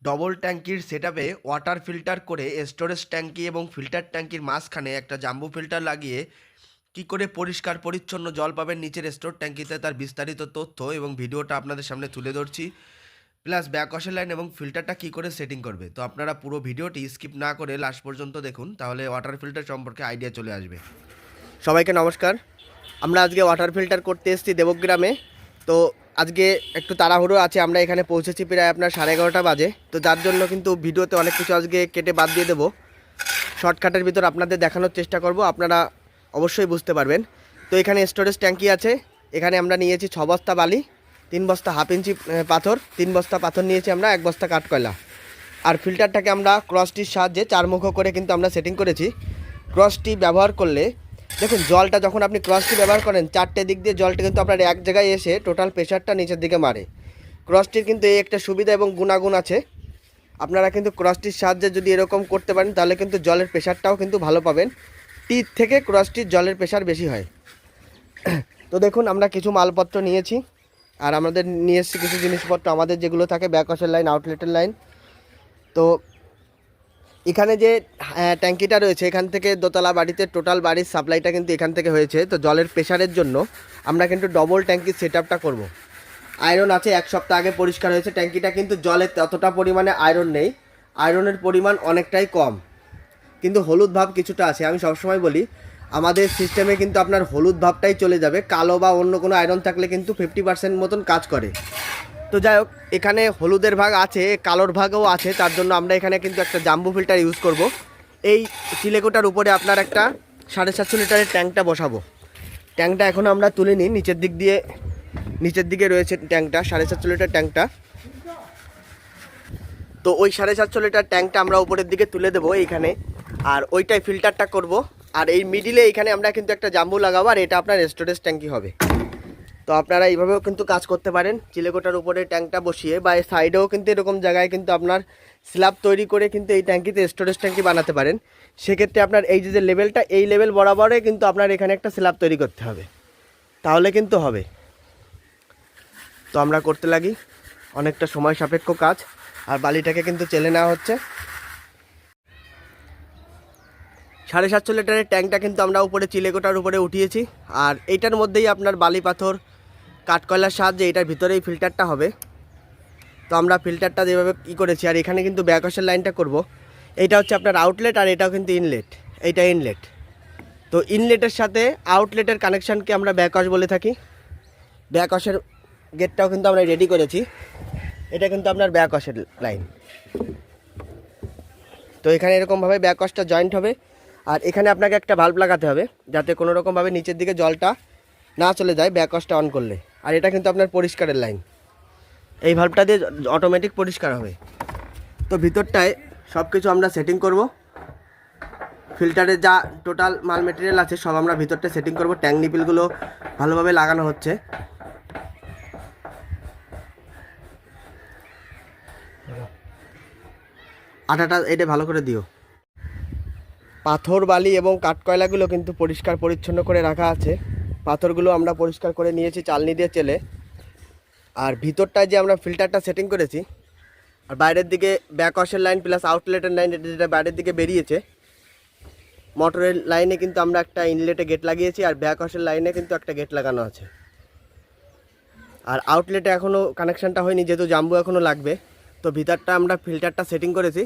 Double ট্যাঙ্কির সেটআপে water filter করে storage ট্যাঙ্কি এবং ফিল্টার ট্যাঙ্কির মাঝখানে একটা জাম্বো ফিল্টার লাগিয়ে কি করে পরিষ্কার পরিচ্ছন্ন জল পাবেন নিচের স্টোর ট্যাঙ্কিতে তার বিস্তারিত তথ্য এবং ভিডিওটা আপনাদের সামনে তুলে ধরছি। প্লাস ব্যাকওয়াশের লাইন এবং ফিল্টারটা কি করে সেটিং করবে, তো আপনারা পুরো ভিডিওটি স্কিপ না করে লাস্ট পর্যন্ত দেখুন, তাহলে ওয়াটার ফিল্টার সম্পর্কে আইডিয়া চলে আসবে। সবাইকে নমস্কার। আমরা আজকে ওয়াটার ফিল্টার করতে এসেছি দেবগ্রামে। তো আজকে একটু তাড়াহুড়ো আছে, আমরা এখানে পৌঁছেছি প্রায় আপনার 11:30 বাজে। তো যার জন্য কিন্তু ভিডিওতে অনেক কিছু আজকে কেটে বাদ দিয়ে দেবো। শর্টকাটের ভিতর আপনাদের দেখানোর চেষ্টা করব, আপনারা অবশ্যই বুঝতে পারবেন। তো এখানে স্টোরেজ ট্যাঙ্কি আছে। এখানে আমরা নিয়েছি 6 বস্তা বালি, 3 বস্তা 1/2 ইঞ্চি পাথর, 3 বস্তা পাথর নিয়েছি আমরা, 1 বস্তা কাঠকয়লা। আর ফিল্টারটাকে আমরা ক্রসটির সাহায্যে 4 মুখো করে কিন্তু আমরা সেটিং করেছি। ক্রসটি ব্যবহার করলে দেখুন, জলটা যখন আপনি ক্রসটি ব্যবহার করেন 4টে দিক দিয়ে জলটা কিন্তু আপনার এক জায়গায় এসে টোটাল প্রেশারটা নিচের দিকে মারে। ক্রসটির কিন্তু এই একটা সুবিধা এবং গুণাগুণ আছে। আপনারা কিন্তু ক্রসটির সাহায্যে যদি এরকম করতে পারেন তাহলে কিন্তু জলের প্রেশারটাও কিন্তু ভালো পাবেন। টির থেকে ক্রসটির জলের প্রেশার বেশি হয়। তো দেখুন, আমরা কিছু মালপত্র নিয়েছি আর আমাদের নিয়ে এসেছি কিছু জিনিসপত্র আমাদের যেগুলো থাকে ব্যাকওয়াশের লাইন, আউটলেটের লাইন। তো এখানে যে ট্যাঙ্কিটা রয়েছে এখান থেকে দোতলা বাড়িতে টোটাল বাড়ির সাপ্লাইটা কিন্তু এখান থেকে হয়েছে। তো জলের প্রেশারের জন্য আমরা কিন্তু ডবল ট্যাঙ্কির সেটআপটা করব। আয়রন আছে, 1 সপ্তাহ আগে পরিষ্কার হয়েছে ট্যাঙ্কিটা, কিন্তু জলে ততটা পরিমাণে আয়রন নেই, আয়রনের পরিমাণ অনেকটাই কম, কিন্তু হলুদ ভাব কিছুটা আছে। আমি সবসময় বলি আমাদের সিস্টেমে কিন্তু আপনার হলুদ ভাবটাই চলে যাবে, কালো বা অন্য কোনো আয়রন থাকলে কিন্তু 50% মতন কাজ করে। তো যাই হোক, এখানে হলুদের ভাগ আছে, কালোর ভাগও আছে, তার জন্য আমরা এখানে কিন্তু একটা জাম্বো ফিল্টার ইউজ করব। এই চিলেকোটার উপরে আপনার একটা 750 লিটারের ট্যাঙ্কটা বসাবো। ট্যাঙ্কটা এখন আমরা তুলে নিই, নিচের দিকে রয়েছে ট্যাঙ্কটা, 750 লিটার ট্যাঙ্কটা। তো ওই 750 লিটার ট্যাঙ্কটা আমরা উপরের দিকে তুলে দেবো এইখানে, আর ওইটাই ফিল্টারটা করব। আর এই মিডিলে এইখানে আমরা কিন্তু একটা জাম্বু লাগাবো, আর এটা আপনার স্টোরেজ ট্যাঙ্কি হবে। তো আপনারা এইভাবেও কিন্তু কাজ করতে পারেন, চিলেকোটার উপরে ট্যাঙ্কটা বসিয়ে, বা এই সাইডেও কিন্তু এরকম জায়গায় কিন্তু আপনার স্ল্যাব তৈরি করে কিন্তু এই ট্যাঙ্কিতে স্টোরেজ ট্যাঙ্কি বানাতে পারেন। সেক্ষেত্রে আপনার এই যে লেভেলটা, এই লেভেল বরাবরে কিন্তু আপনার এখানে একটা স্ল্যাব তৈরি করতে হবে, তাহলে কিন্তু হবে। তো আমরা করতে লাগি, অনেকটা সময় সাপেক্ষ কাজ। আর বালিটাকে কিন্তু চেলে নেওয়া হচ্ছে। 750 লিটারের ট্যাঙ্কটা কিন্তু আমরা উপরে চিলেকোটার উপরে উঠিয়েছি, আর এইটার মধ্যেই আপনার বালি পাথর কাঠকয়লার সাহায্যে এটার ভিতরেই ফিল্টারটা হবে। তো আমরা ফিল্টারটা যেভাবে কী করেছি, আর এখানে কিন্তু ব্যাকওয়াশের লাইনটা করব। এইটা হচ্ছে আপনার আউটলেট, আর এটাও কিন্তু ইনলেট, এইটা ইনলেট। তো ইনলেটের সাথে আউটলেটের কানেকশানকে আমরা ব্যাকওয়াশ বলে থাকি। ব্যাকওয়াশের গেটটাও কিন্তু আমরা রেডি করেছি, এটা কিন্তু আপনার ব্যাকওয়াশের লাইন। তো এখানে এরকমভাবে ব্যাকওয়াশটা জয়েন্ট হবে, আর এখানে আপনাকে একটা ভাল্ব লাগাতে হবে যাতে কোনো রকমভাবে নিচের দিকে জলটা না চলে যায় ব্যাকওয়াশটা অন করলে। আর এটা কিন্তু আপনার পরিষ্কারের লাইন, এই ভাল্বটা দিয়ে অটোমেটিক পরিষ্কার হবে। তো ভিতরটায় সব কিছু আমরা সেটিং করব, ফিল্টারের যা টোটাল মাল মেটেরিয়াল আছে সব আমরা ভিতরটা সেটিং করব। ট্যাঙ্ক নিপিলগুলো ভালোভাবে লাগানো হচ্ছে। আটাটা এটা ভালো করে দিও। পাথর, বালি এবং কাঠকয়লাগুলো কিন্তু পরিষ্কার পরিচ্ছন্ন করে রাখা আছে। পাথরগুলো আমরা পরিষ্কার করে নিয়েছি চালনি দিয়ে চেলে। আর ভিতরটায় যে আমরা ফিল্টারটা সেটিং করেছি, আর বাইরের দিকে ব্যাকওয়াশের লাইন প্লাস আউটলেটের লাইন, যেটা বাইরের দিকে বেরিয়েছে মোটরের লাইনে কিন্তু আমরা একটা ইনলেটে গেট লাগিয়েছি, আর ব্যাকওয়াশের লাইনে কিন্তু একটা গেট লাগানো আছে। আর আউটলেটে এখনও কানেকশানটা হয়নি, যেহেতু জাম্বু এখনও লাগবে। তো ভিতরটা আমরা ফিল্টারটা সেটিং করেছি।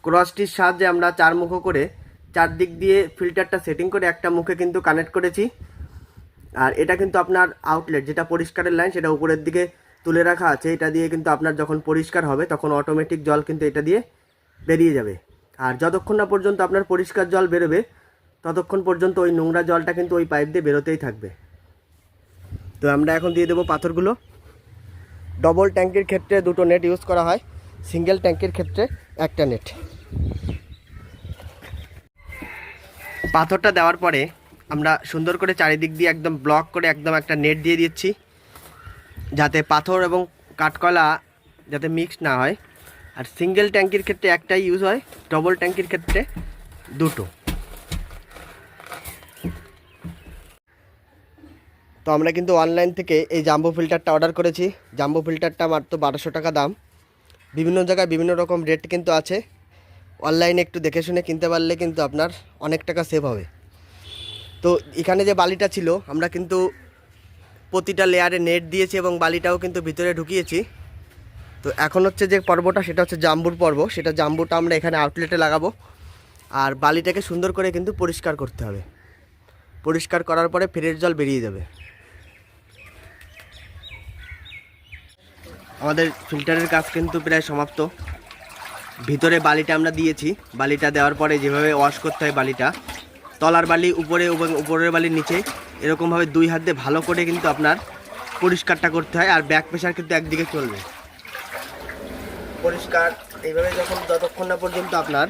ক্রসটির সাহায্যে আমরা 4 মুখো করে 4 দিক দিয়ে ফিল্টারটা সেটিং করে একটা মুখে কিন্তু কানেক্ট করেছি। আর এটা কিন্তু আপনার আউটলেট, যেটা পরিষ্কারের লাইন, সেটা উপরের দিকে তুলে রাখা আছে। এটা দিয়ে কিন্তু আপনার যখন পরিষ্কার হবে তখন অটোমেটিক জল কিন্তু এটা দিয়ে বেরিয়ে যাবে। আর যতক্ষণ না পর্যন্ত আপনার পরিষ্কার জল বেরোবে ততক্ষণ পর্যন্ত ওই নোংরা জলটা কিন্তু ওই পাইপ দিয়ে বেরোতেই থাকবে। তো আমরা এখন দিয়ে দেবো পাথরগুলো। ডবল ট্যাঙ্কির ক্ষেত্রে 2টো নেট ইউজ করা হয়, সিঙ্গেল ট্যাঙ্কির ক্ষেত্রে একটা নেট। পাথরটা দেওয়ার পরে আমরা সুন্দর করে চারিদিক দিয়ে একদম ব্লক করে একদম একটা নেট দিয়ে দিচ্ছি, যাতে পাথর এবং কাঠকয়লা যাতে মিক্স না হয়। আর সিঙ্গেল ট্যাঙ্কির ক্ষেত্রে একটাই ইউজ হয়, ডবল ট্যাঙ্কির ক্ষেত্রে 2টো। তো আমরা কিন্তু অনলাইন থেকে এই জাম্বো ফিল্টারটা অর্ডার করেছি। জাম্বো ফিল্টারটা মাত্র 1200 টাকা দাম। বিভিন্ন জায়গায় বিভিন্ন রকম রেট কিন্তু আছে। অনলাইনে একটু দেখে শুনে কিনতে পারলে কিন্তু আপনার অনেক টাকা সেভ হবে। তো এখানে যে বালিটা ছিল আমরা কিন্তু প্রতিটা লেয়ারে নেট দিয়েছি এবং বালিটাও কিন্তু ভিতরে ঢুকিয়েছি। তো এখন হচ্ছে যে পর্বটা সেটা হচ্ছে জাম্বুর পর্ব। সেটা জাম্বুটা আমরা এখানে আউটলেটে লাগাবো। আর বালিটাকে সুন্দর করে কিন্তু পরিষ্কার করতে হবে। পরিষ্কার করার পরে ফ্রেশ জল বেরিয়ে যাবে। আমাদের ফিল্টারের কাজ কিন্তু প্রায় সমাপ্ত। ভিতরে বালিটা আমরা দিয়েছি। বালিটা দেওয়ার পরে যেভাবে ওয়াশ করতে হয় বালিটা, তলার বালি উপরে এবং উপরের বালির নিচে এরকমভাবে 2 হাত দিয়ে ভালো করে কিন্তু আপনার পরিষ্কারটা করতে হয়। আর ব্যাক প্রেশার কিন্তু একদিকে চলবে। পরিষ্কার এইভাবে যতক্ষণ না পর্যন্ত আপনার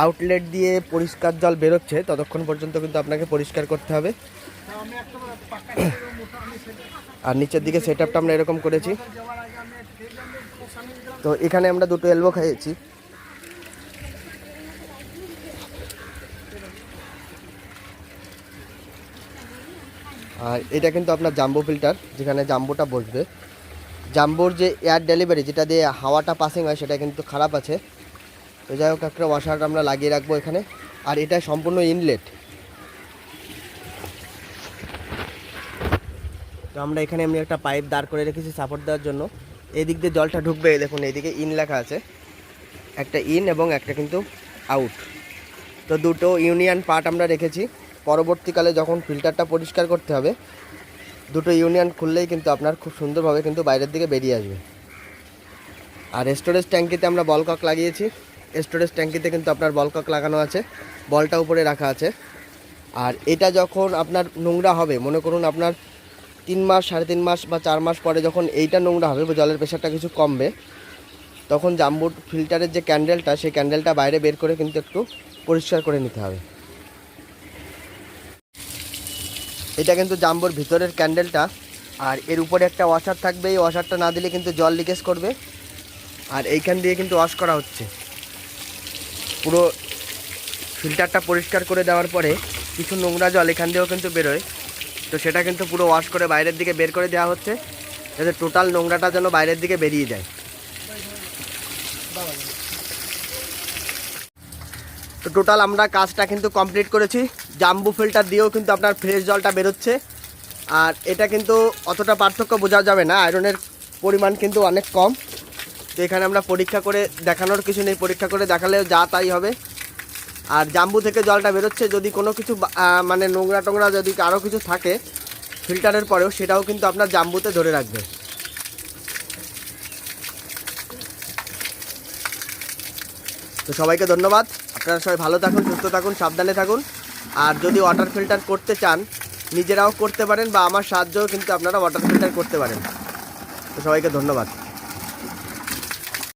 আউটলেট দিয়ে পরিষ্কার জল বেরোচ্ছে ততক্ষণ পর্যন্ত কিন্তু আপনাকে পরিষ্কার করতে হবে। আর নিচের দিকে সেট আপটা আমরা এরকম করেছি। তো এখানে আমরা 2টো এলবো খাইয়েছি। আর এটা কিন্তু আপনার জাম্বো ফিল্টার, যেখানে জাম্বোটা বসবে। জাম্বোর যে এয়ার ডেলিভারি যেটা দিয়ে হাওয়াটা পাসিং হয় সেটা কিন্তু খারাপ আছে। তো যাই হোক একটা ওয়াশার আমরা লাগিয়ে রাখবো এখানে। আর এটা সম্পূর্ণ ইনলেট। তো আমরা এখানে এমনি একটা পাইপ দাঁড় করে রেখেছি সাপোর্ট দেওয়ার জন্য। এদিক দিয়ে জলটা ঢুকবে, দেখুন এইদিকে ইন লেখা আছে, একটা ইন এবং একটা কিন্তু আউট। তো 2টো ইউনিয়ন পার্ট আমরা রেখেছি। পরবর্তীকালে যখন ফিল্টারটা পরিষ্কার করতে হবে 2টো ইউনিয়ন খুললেই কিন্তু আপনার খুব সুন্দরভাবে কিন্তু বাইরের দিকে বেরিয়ে আসবে। আর স্টোরেজ ট্যাঙ্কিতে আমরা বলকক লাগিয়েছি। স্টোরেজ ট্যাঙ্কিতে কিন্তু আপনার বলকক লাগানো আছে, বলটা উপরে রাখা আছে। আর এটা যখন আপনার নোংরা হবে, মনে করুন আপনার 3 মাস 3.5 মাস বা 4 মাস পরে যখন এইটা নোংরা হবে, জলের প্রেশারটা কিছু কমবে, তখন জাম্বুর ফিল্টারের যে ক্যান্ডেলটা সেই ক্যান্ডেলটা বাইরে বের করে কিন্তু একটু পরিষ্কার করে নিতে হবে। এটা কিন্তু জাম্বুর ভিতরের ক্যান্ডেলটা। আর এর উপরে একটা ওয়াশার থাকবে। এই ওয়াশারটা না দিলে কিন্তু জল লিকেজ করবে। আর এইখান দিয়ে কিন্তু ওয়াশ করা হচ্ছে। পুরো ফিল্টারটা পরিষ্কার করে দেওয়ার পরে কিছু নোংরা জল এখান দিয়েও কিন্তু বেরোয়। তো সেটা কিন্তু পুরো ওয়াশ করে বাইরের দিকে বের করে দেওয়া হচ্ছে, যাতে টোটাল নোংরাটা যেন বাইরের দিকে বেরিয়ে যায়। তো টোটাল আমরা কাজটা কিন্তু কমপ্লিট করেছি। জাম্বু ফিল্টার দিয়েও কিন্তু আপনার ফ্রেশ জলটা বেরোচ্ছে। আর এটা কিন্তু অতটা পার্থক্য বোঝা যাবে না, আয়রনের পরিমাণ কিন্তু অনেক কম। তো এখানে আমরা পরীক্ষা করে দেখানোর কিছু নেই, পরীক্ষা করে দেখালেও যা তাই হবে। আর জাম্বু থেকে জলটা বেরোচ্ছে, যদি কোনো কিছু মানে নোংরা টোংরা যদি আরও কিছু থাকে ফিল্টারের পরেও, সেটাও কিন্তু আপনার জাম্বুতে ধরে রাখবে। তো সবাইকে ধন্যবাদ। আপনারা সবাই ভালো থাকুন, সুস্থ থাকুন, সাবধানে থাকুন। আর যদি ওয়াটার ফিল্টার করতে চান নিজেরাও করতে পারেন, বা আমার সাহায্যও কিন্তু আপনারা ওয়াটার ফিল্টার করতে পারেন। তো সবাইকে ধন্যবাদ।